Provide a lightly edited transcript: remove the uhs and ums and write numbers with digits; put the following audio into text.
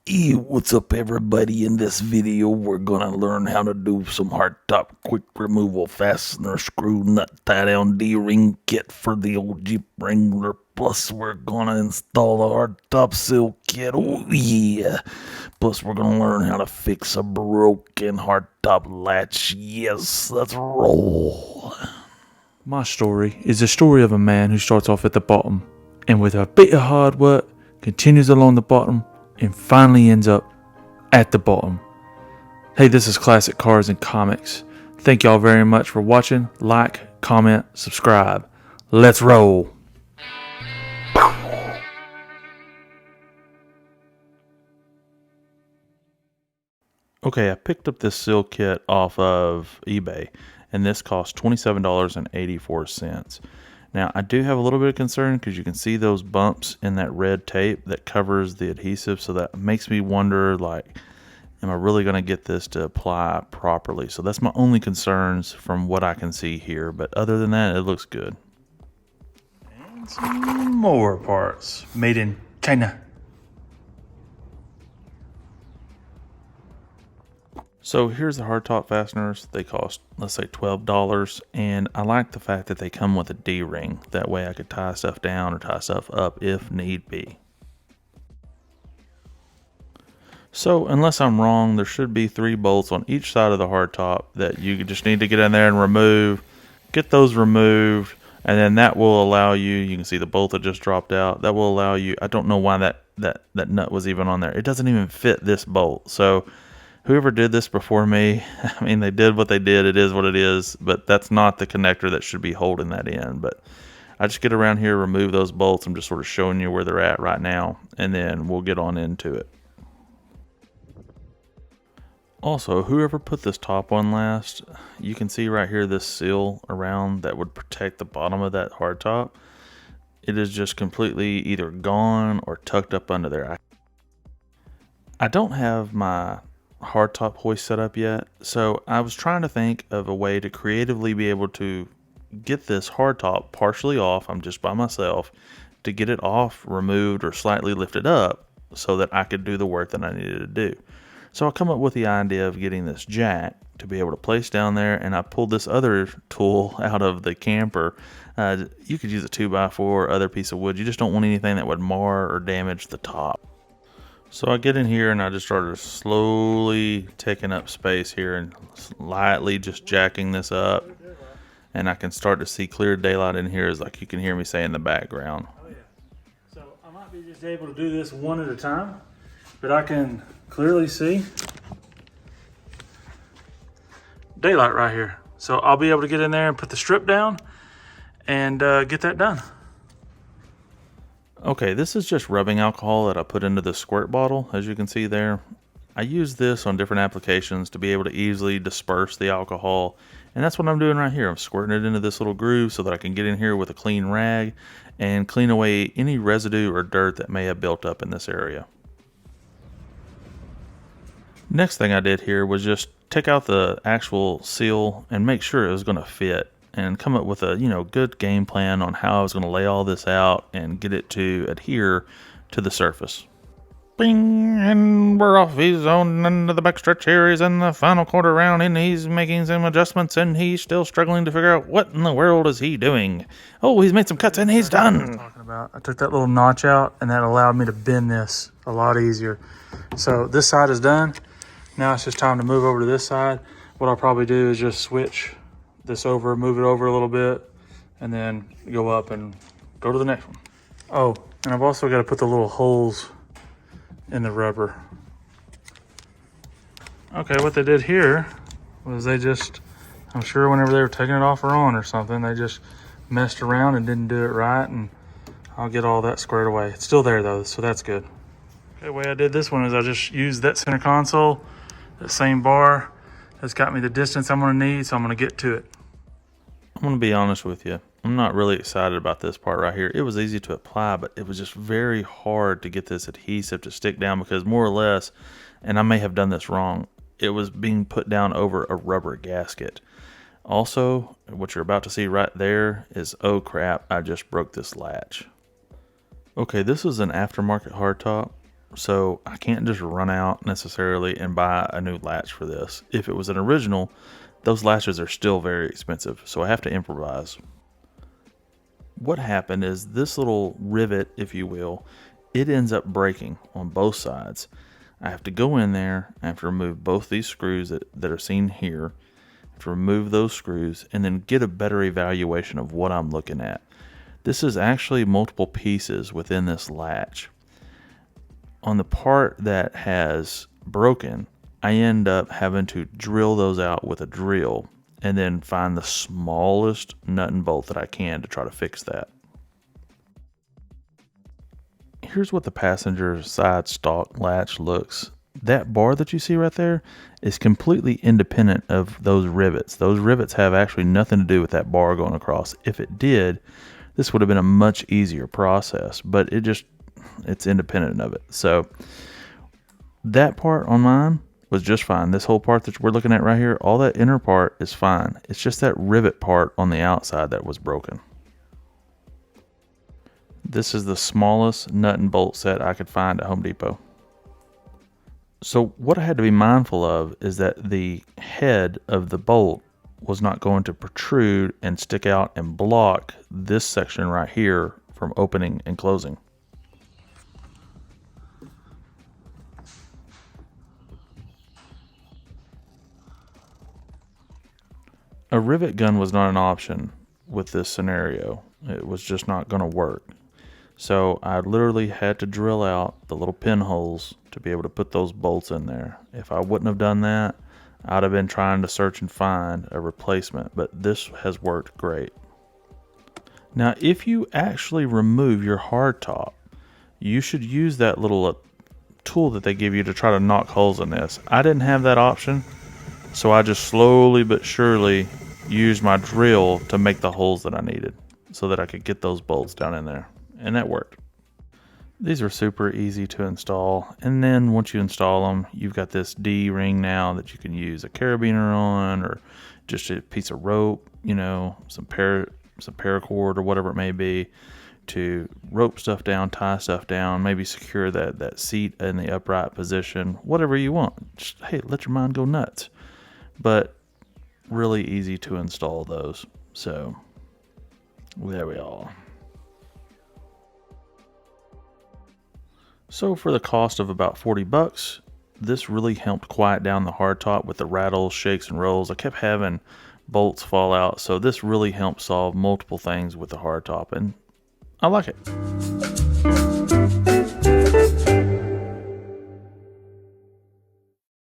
Hey, what's up everybody? In this video we're gonna learn how to do some hardtop quick removal fastener screw nut tie down D-ring kit for the old Jeep Wrangler. Plus we're gonna install a hardtop Sill kit. Oh yeah. Plus we're gonna learn how to fix a broken hardtop latch. Yes, let's roll. My story is the story of a man who starts off at the bottom and with a bit of hard work continues along the bottom and finally ends up at the bottom. Hey, this is Classic Cars and Comics. Thank y'all very much for watching. Like, comment, subscribe. Let's roll. Okay, I picked up this Sill kit off of eBay, and this cost $27.84. Now, I do have a little bit of concern because you can see those bumps in that red tape that covers the adhesive, so that makes me wonder, like, am I really going to get this to apply properly? So that's my only concerns from what I can see here, but other than that, it looks good. And some more parts made in China. So here's the hardtop fasteners. They cost, let's say, $12, and I like the fact that they come with a D-ring. That way I could tie stuff down or tie stuff up if need be. So unless I'm wrong, there should be 3 bolts on each side of the hardtop that you just need to get in there and remove. Get those removed, and then that will allow you can see the bolt that just dropped out. That will allow you, I don't know why that nut was even on there. It doesn't even fit this bolt. So whoever did this before me, I mean, they did what they did. It is what it is, but that's not the connector that should be holding that in. But I just get around here, remove those bolts. I'm just sort of showing you where they're at right now, and then we'll get on into it. Also, whoever put this top on last, you can see right here this seal around that would protect the bottom of that hardtop. It is just completely either gone or tucked up under there. I don't have my hardtop hoist set up yet, so I was trying to think of a way to creatively be able to get this hardtop partially off. I'm just by myself to get it off, removed, or slightly lifted up so that I could do the work that I needed to do. So I come up with the idea of getting this jack to be able to place down there, and I pulled this other tool out of the camper. You could use a 2x4 or other piece of wood. You just don't want anything that would mar or damage the top. So I get in here and I just started slowly taking up space here and lightly just jacking this up. And I can start to see clear daylight in here, as like you can hear me say in the background. Oh yeah. So I might be just able to do this one at a time, but I can clearly see daylight right here. So I'll be able to get in there and put the strip down and get that done. Okay, this is just rubbing alcohol that I put into the squirt bottle, as you can see there. I use this on different applications to be able to easily disperse the alcohol, and that's what I'm doing right here. I'm squirting it into this little groove so that I can get in here with a clean rag and clean away any residue or dirt that may have built up in this area. Next thing I did here was just take out the actual seal and make sure it was going to fit, and come up with a good game plan on how I was going to lay all this out and get it to adhere to the surface. Bing, and we're off. He's on into the backstretch here. He's in the final quarter round, and he's making some adjustments, and he's still struggling to figure out what in the world is he doing. Oh, he's made some cuts, and he's done. Talking about, I took that little notch out, and that allowed me to bend this a lot easier. So this side is done. Now it's just time to move over to this side. What I'll probably do is just switch this over, move it over a little bit, and then go up and go to the next one. Oh, and I've also got to put the little holes in the rubber. Okay, what they did here was they just, I'm sure whenever they were taking it off or on or something, they just messed around and didn't do it right, and I'll get all that squared away. It's still there though, so that's good. Okay, the way I did this one is I just used that center console, that same bar. That's got me the distance I'm going to need, so I'm going to get to it. I'm going to be honest with you. I'm not really excited about this part right here. It was easy to apply, but it was just very hard to get this adhesive to stick down because more or less, and I may have done this wrong, it was being put down over a rubber gasket. Also, what you're about to see right there is, oh crap, I just broke this latch. Okay, this is an aftermarket hardtop so I can't just run out necessarily and buy a new latch for this. If it was an original, those latches are still very expensive, so I have to improvise. What happened is this little rivet, if you will, it ends up breaking on both sides. I have to go in there, I have to remove both these screws that are seen here, I have to remove those screws, and then get a better evaluation of what I'm looking at. This is actually multiple pieces within this latch. On the part that has broken, I end up having to drill those out with a drill and then find the smallest nut and bolt that I can to try to fix that. Here's what the passenger side stock latch looks. That bar that you see right there is completely independent of those rivets. Those rivets have actually nothing to do with that bar going across. If it did, this would have been a much easier process, but it's independent of it. So that part on mine was just fine. This whole part that we're looking at right here, all that inner part is fine. It's just that rivet part on the outside that was broken. This is the smallest nut and bolt set I could find at Home Depot. So what I had to be mindful of is that the head of the bolt was not going to protrude and stick out and block this section right here from opening and closing. A rivet gun was not an option with this scenario. It was just not going to work. So I literally had to drill out the little pinholes to be able to put those bolts in there. If I wouldn't have done that, I'd have been trying to search and find a replacement, but this has worked great. Now, if you actually remove your hardtop, you should use that little tool that they give you to try to knock holes in this. I didn't have that option, so I just slowly but surely used my drill to make the holes that I needed so that I could get those bolts down in there, and that worked. These are super easy to install, and then once you install them, you've got this D-ring now that you can use a carabiner on, or just a piece of rope, some paracord or whatever it may be, to rope stuff down, tie stuff down, maybe secure that seat in the upright position, whatever you want. Just, hey, let your mind go nuts. But really easy to install those. So there we are. So for the cost of about $40, this really helped quiet down the hardtop with the rattles, shakes, and rolls. I kept having bolts fall out, so this really helped solve multiple things with the hardtop, and I like it.